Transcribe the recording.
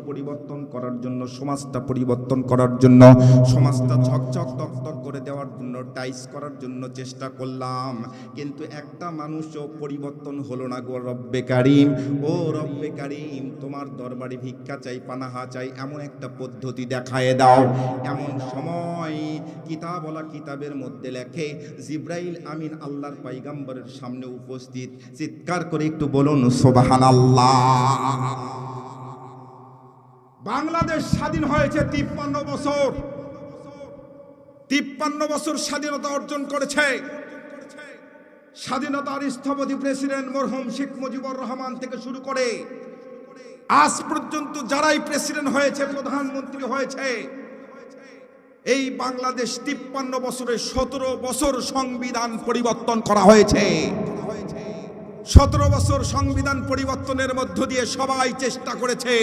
পরিবর্তন করার জন্য, সমাজটা পরিবর্তন করার জন্য, সমাজটা ঝকঝক দকদক করে দেওয়ার জন্য, টাইস করার জন্য চেষ্টা করলাম, কিন্তু একটা মানুষও পরিবর্তন হলো না গো রব্বে কারিম। ও রব্বে কারিম, তোমার দরবারে ভিক্ষা চাই, পানাহা চাই, এমন একটা পদ্ধতি দেখায় দাও। এমন সময় কিতাবওয়ালা কিতাবের মধ্যে লেখে, জিব্রাইল আমিন আল্লাহর পয়গম্বরের সামনে উপস্থিত। চিৎকার করে একটু বলুন সুবহানাল্লাহ। বাংলাদেশ স্বাধীন হয়েছে 53 বছর। 53 বছর স্বাধীনতা অর্জন করেছে। স্বাধীনতার স্থপতি প্রেসিডেন্ট মরহুম শেখ মুজিবুর রহমান থেকে শুরু করে আজ পর্যন্ত যারাই প্রেসিডেন্ট হয়েছে, প্রধানমন্ত্রী হয়েছে, এই বাংলাদেশ 53 বছরে 17 বছর সংবিধান পরিবর্তন করা হয়েছে। 17 বছর সংবিধান পরিবর্তনের মধ্য দিয়ে সবাই চেষ্টা করেছে